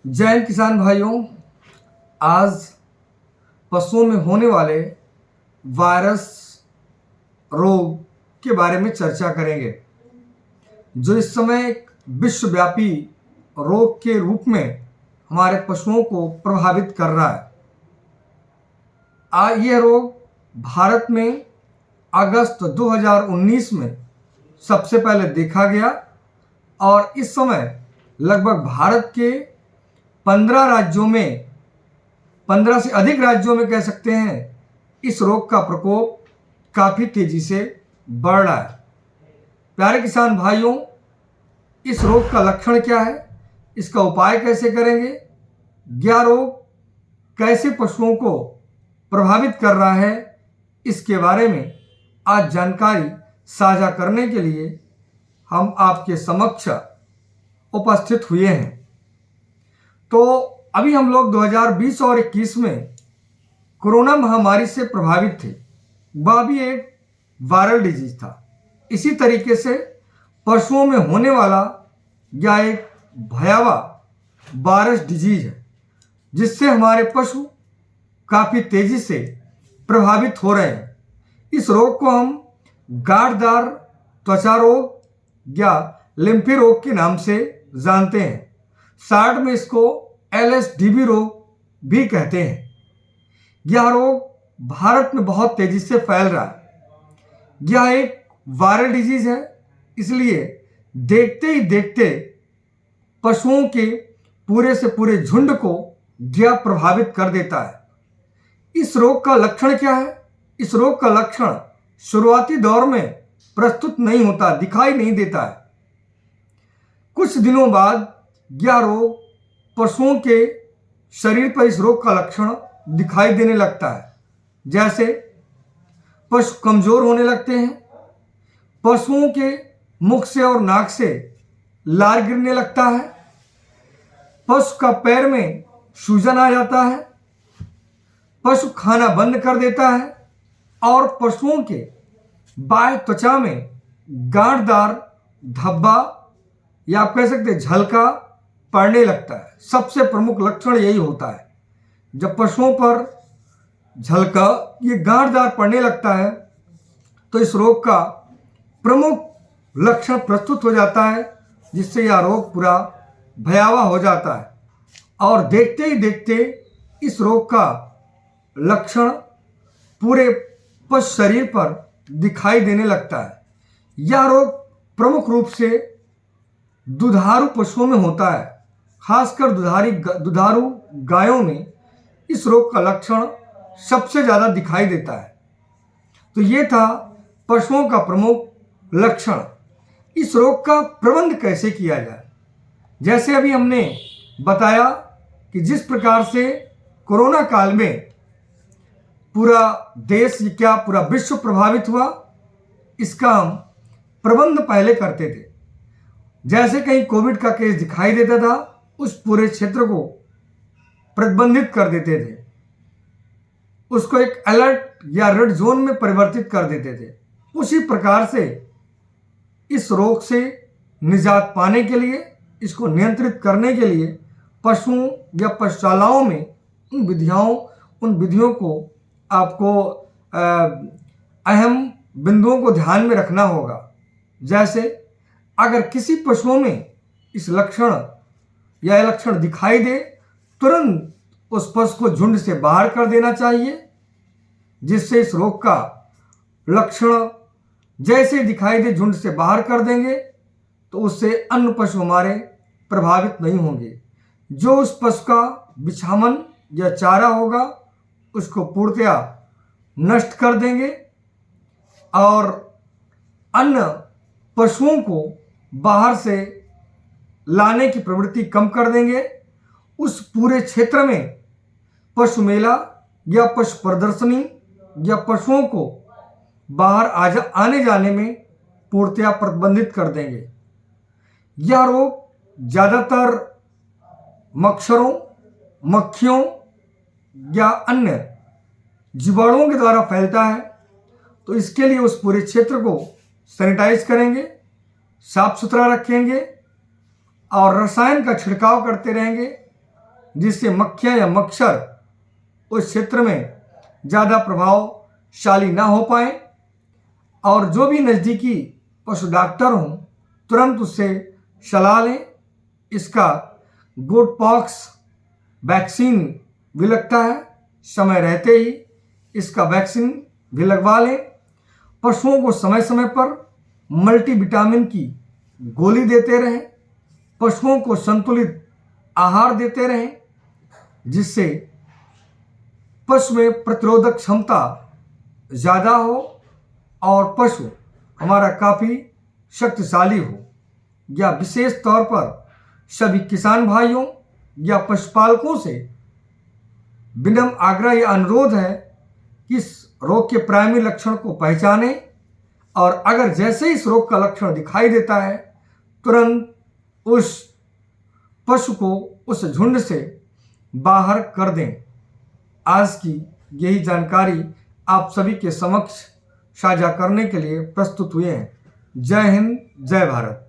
जय हिंद किसान भाइयों। आज पशुओं में होने वाले वायरस रोग के बारे में चर्चा करेंगे, जो इस समय एक विश्वव्यापी रोग के रूप में हमारे पशुओं को प्रभावित कर रहा है। यह रोग भारत में अगस्त 2019 में सबसे पहले देखा गया और इस समय लगभग भारत के 15 राज्यों में, 15 से अधिक राज्यों में कह सकते हैं, इस रोग का प्रकोप काफ़ी तेजी से बढ़ रहा है। प्यारे किसान भाइयों, इस रोग का लक्षण क्या है, इसका उपाय कैसे करेंगे, यह रोग कैसे पशुओं को प्रभावित कर रहा है, इसके बारे में आज जानकारी साझा करने के लिए हम आपके समक्ष उपस्थित हुए हैं। तो अभी हम लोग 2020 और 21 में कोरोना महामारी से प्रभावित थे। वह भी एक वायरल डिजीज था। इसी तरीके से पशुओं में होने वाला यह एक भयावह वायरस डिजीज है, जिससे हमारे पशु काफ़ी तेजी से प्रभावित हो रहे हैं। इस रोग को हम गांठदार त्वचा रोग या लिम्फी रोग के नाम से जानते हैं। शॉर्ट में इसको LSDB रोग भी कहते हैं। यह रोग भारत में बहुत तेजी से फैल रहा है। यह एक वायरल डिजीज है, इसलिए देखते ही देखते पशुओं के पूरे से पूरे झुंड को यह प्रभावित कर देता है। इस रोग का लक्षण क्या है? इस रोग का लक्षण शुरुआती दौर में प्रस्तुत नहीं होता, दिखाई नहीं देता है। कुछ दिनों बाद यह रोग पशुओं के शरीर पर इस रोग का लक्षण दिखाई देने लगता है। जैसे पशु कमजोर होने लगते हैं, पशुओं के मुख से और नाक से लार गिरने लगता है, पशु का पैर में सूजन आ जाता है, पशु खाना बंद कर देता है और पशुओं के बाह्य त्वचा में गांठदार धब्बा या आप कह सकते हैं झलका पड़ने लगता है। सबसे प्रमुख लक्षण यही होता है। जब पशुओं पर झलका, ये गांठदार पड़ने लगता है, तो इस रोग का प्रमुख लक्षण प्रस्तुत हो जाता है, जिससे यह रोग पूरा भयावह हो जाता है और देखते ही देखते इस रोग का लक्षण पूरे पशु शरीर पर दिखाई देने लगता है। यह रोग प्रमुख रूप से दुधारू पशुओं में होता है, खासकर दुधारू गायों में इस रोग का लक्षण सबसे ज़्यादा दिखाई देता है। तो ये था पशुओं का प्रमुख लक्षण। इस रोग का प्रबंध कैसे किया जाए? जैसे अभी हमने बताया कि जिस प्रकार से कोरोना काल में पूरा देश क्या पूरा विश्व प्रभावित हुआ, इसका हम प्रबंध पहले करते थे। जैसे कहीं कोविड का केस दिखाई देता था, उस पूरे क्षेत्र को प्रतिबंधित कर देते थे, उसको एक अलर्ट या रेड जोन में परिवर्तित कर देते थे। उसी प्रकार से इस रोग से निजात पाने के लिए, इसको नियंत्रित करने के लिए पशुओं या पशुशालाओं में उन विधियों को आपको अहम बिंदुओं को ध्यान में रखना होगा। जैसे अगर किसी पशुओं में इस लक्षण दिखाई दे, तुरंत उस पशु को झुंड से बाहर कर देना चाहिए, जिससे इस रोग का लक्षण जैसे दिखाई दे झुंड से बाहर कर देंगे तो उससे अन्य पशु हमारे प्रभावित नहीं होंगे। जो उस पशु का बिछावन या चारा होगा, उसको पूर्णतया नष्ट कर देंगे और अन्य पशुओं को बाहर से लाने की प्रवृत्ति कम कर देंगे। उस पूरे क्षेत्र में पशु मेला या पशु प्रदर्शनी या पशुओं को बाहर आने जाने में पूर्णतया प्रतिबंधित कर देंगे। यह रोग ज़्यादातर मच्छरों, मक्खियों या अन्य जीवाणुओं के द्वारा फैलता है। तो इसके लिए उस पूरे क्षेत्र को सैनिटाइज करेंगे, साफ सुथरा रखेंगे और रसायन का छिड़काव करते रहेंगे जिससे मक्खियाँ या मच्छर उस क्षेत्र में ज़्यादा प्रभावशाली ना हो पाए, और जो भी नज़दीकी पशु डॉक्टर हों तुरंत उससे सलाह लें। इसका गुड पॉक्स वैक्सीन भी लगता है, समय रहते ही इसका वैक्सीन भी लगवा लें। पशुओं को समय समय पर मल्टीविटामिन की गोली देते रहें। पशुओं को संतुलित आहार देते रहें, जिससे पशु में प्रतिरोधक क्षमता ज़्यादा हो और पशु हमारा काफ़ी शक्तिशाली हो। या विशेष तौर पर सभी किसान भाइयों या पशुपालकों से विनम्र आग्रह या अनुरोध है कि इस रोग के प्राइमरी लक्षण को पहचानें, और अगर जैसे इस रोग का लक्षण दिखाई देता है तुरंत उस पशु को उस झुंड से बाहर कर दें। आज की यही जानकारी आप सभी के समक्ष साझा करने के लिए प्रस्तुत हुए हैं। जय हिंद, जय भारत।